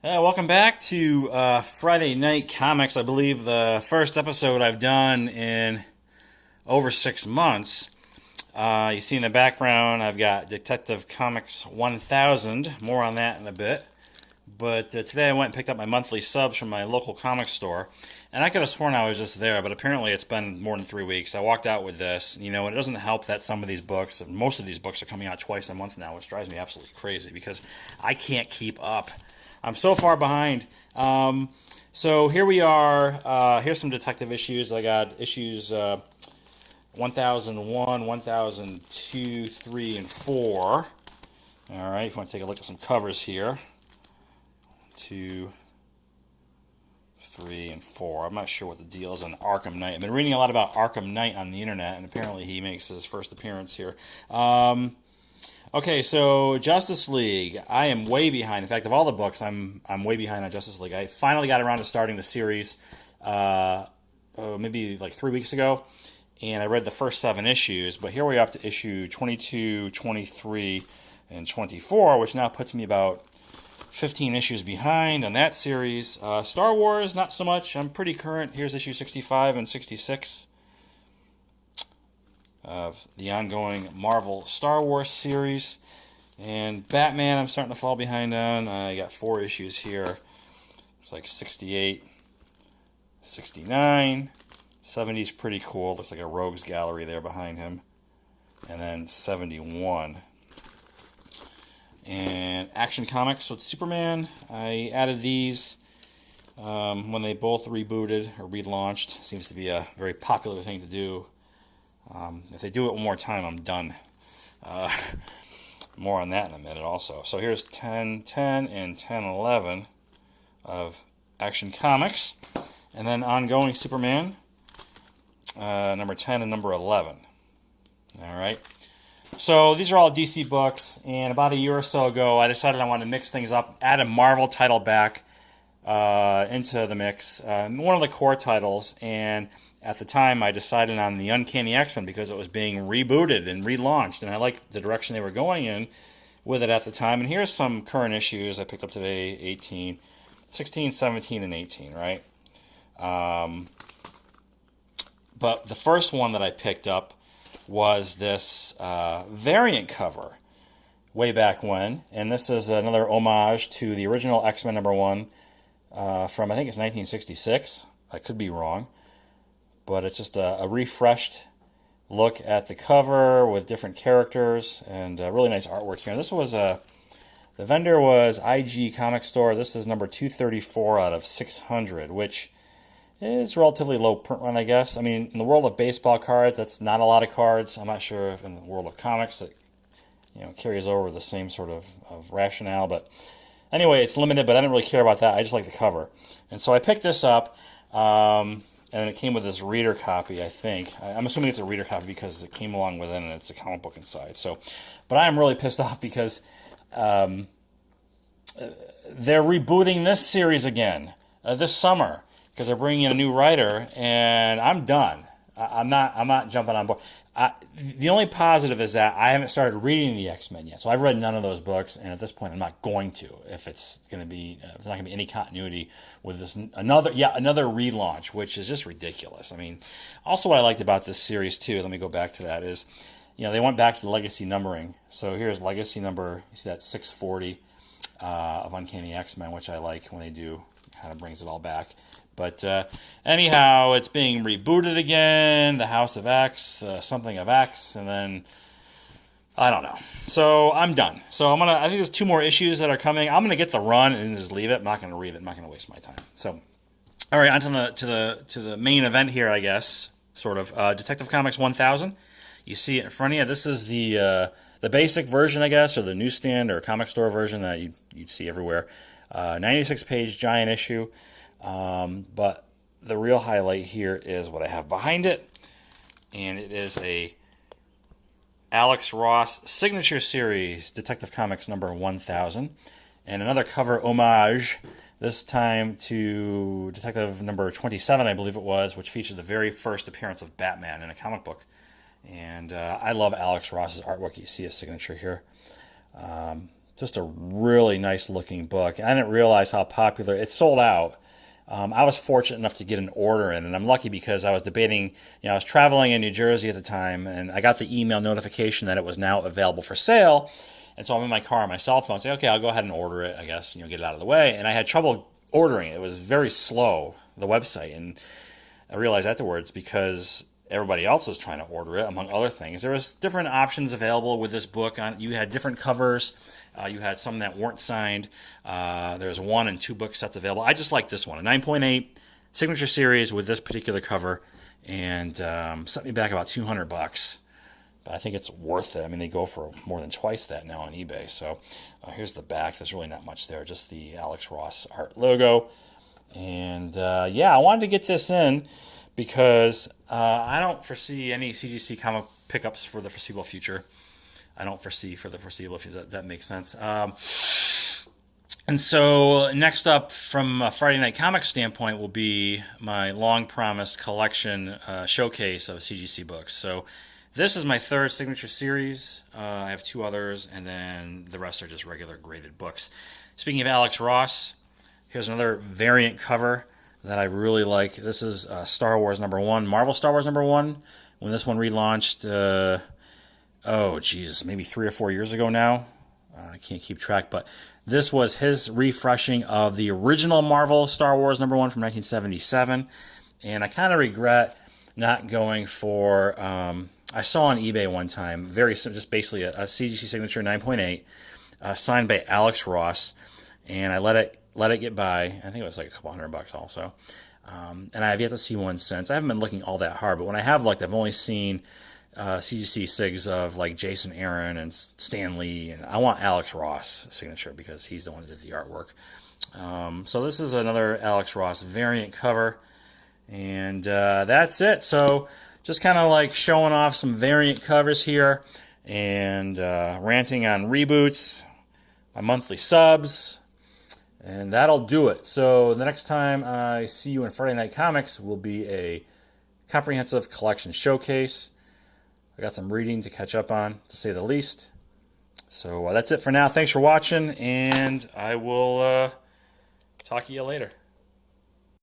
Welcome back to Friday Night Comics. I believe the first episode I've done in over 6 months. You see in the background, I've got Detective Comics 1000. More on that in a bit. But today I went and picked up my monthly subs from my local comic store. And I could have sworn I was just there, but apparently it's been more than 3 weeks. I walked out with this, and it doesn't help that some of these books, most of these books are coming out twice a month now, which drives me absolutely crazy because I can't keep up. I'm so far behind. So here we are. Here's some detective issues. I got issues 1001, 1002, 3, and 4. All right, if you want to take a look at some covers here. 2, 3, and 4. I'm not sure what the deal is on Arkham Knight. I've been reading a lot about Arkham Knight on the internet, and apparently he makes his first appearance here. Okay, so Justice League. I am way behind. In fact, of all the books, I'm way behind on Justice League. I finally got around to starting the series maybe like 3 weeks ago, and I read the first 7 issues, but here we're up to issue 22, 23, and 24, which now puts me about 15 issues behind on that series. Star Wars, not so much. I'm pretty current. Here's issue 65 and 66 of the ongoing Marvel Star Wars series. And Batman, I'm starting to fall behind on. I got 4 issues here. It's like 68, 69, 70 is pretty cool. Looks like a rogues gallery there behind him. And then 71. And Action Comics with Superman. I added these when they both rebooted or relaunched. Seems to be a very popular thing to do. If they do it one more time, I'm done. More on that in a minute also. So here's 10-10 and 10-11 of Action Comics. And then ongoing Superman, number 10 and number 11. All right. So these are all DC books, and about a year or so ago, I decided I wanted to mix things up, add a Marvel title back into the mix, one of the core titles, and at the time I decided on the Uncanny X-Men because it was being rebooted and relaunched, and I liked the direction they were going in with it at the time. And here's some current issues I picked up today, 18, 16, 17, and 18, right? But the first one that I picked up was this variant cover way back when, and this is another homage to the original X-Men number 1 from, I think it's 1966. I could be wrong, but it's just a refreshed look at the cover with different characters and really nice artwork here. And this was the vendor was IG Comic Store. This is number 234 out of 600, which is relatively low print run, I guess. I mean, in the world of baseball cards, that's not a lot of cards. I'm not sure if in the world of comics it carries over the same sort of rationale. But anyway, it's limited, but I didn't really care about that. I just like the cover. And so I picked this up, and it came with this reader copy, I think. I'm assuming it's a reader copy because it came along with it and it's a comic book inside. So, but I am really pissed off because they're rebooting this series again this summer, because they're bringing in a new writer, and I'm done. I'm not jumping on board. The only positive is that I haven't started reading the X-Men yet, so I've read none of those books, and at this point, I'm not going to. If it's going to be, if there's not going to be any continuity with this another relaunch, which is just ridiculous. I mean, also what I liked about this series too. Let me go back to that. Is they went back to the legacy numbering. So here's legacy number. You see that 640 of Uncanny X-Men, which I like when they do. Kind of brings it all back. But anyhow, it's being rebooted again, the House of X, something of X, and then, I don't know. So I'm done. So I think there's 2 more issues that are coming. I'm going to get the run and just leave it. I'm not going to read it. I'm not going to waste my time. So, all right, on to the main event here, I guess, sort of. Detective Comics 1000. You see it in front of you. This is the basic version, I guess, or the newsstand or comic store version that you'd see everywhere. 96-page giant issue. But the real highlight here is what I have behind it, and it is a Alex Ross signature series, Detective Comics number 1000, and another cover homage, this time to Detective number 27, I believe it was, which featured the very first appearance of Batman in a comic book. And I love Alex Ross's artwork. You see his signature here. Just a really nice looking book. I didn't realize how popular it sold out. I was fortunate enough to get an order in, and I'm lucky because I was debating, I was traveling in New Jersey at the time, and I got the email notification that it was now available for sale. And so I'm in my car on my cell phone, say, okay, I'll go ahead and order it, I guess, get it out of the way. And I had trouble ordering it. It was very slow, the website. And I realized afterwards, because everybody else was trying to order it, among other things, there was different options available with this book. You had different covers. You had some that weren't signed. There's 1 and 2 book sets available. I just like this one, a 9.8 signature series with this particular cover, and set me back about $200. But I think it's worth it. I mean, they go for more than twice that now on eBay. So here's the back. There's really not much there, just the Alex Ross art logo. And I wanted to get this in because I don't foresee any CGC comic pickups for the foreseeable future. I don't foresee for the foreseeable future. That makes sense. And so next up, from a Friday Night Comics standpoint, will be my long-promised collection showcase of CGC books. So this is my 3rd signature series. I have 2 others, and then the rest are just regular graded books. Speaking of Alex Ross, here's another variant cover that I really like. This is Star Wars #1, Marvel Star Wars #1. When this one relaunched, maybe 3 or 4 years ago now. I can't keep track, but this was his refreshing of the original Marvel Star Wars #1 from 1977. And I kind of regret not going for... I saw on eBay one time, just basically a CGC signature 9.8, signed by Alex Ross, and I let it get by. I think it was like a couple $100 also. And I have yet to see one since. I haven't been looking all that hard, but when I have looked, I've only seen CGC sigs of like Jason Aaron and Stan Lee, and I want Alex Ross signature because he's the one who did the artwork. So this is another Alex Ross variant cover, and that's it. So just kind of like showing off some variant covers here, and ranting on reboots, my monthly subs, and that'll do it. So the next time I see you in Friday Night Comics will be a comprehensive collection showcase. I got some reading to catch up on, to say the least. So that's it for now. Thanks for watching, and I will talk to you later.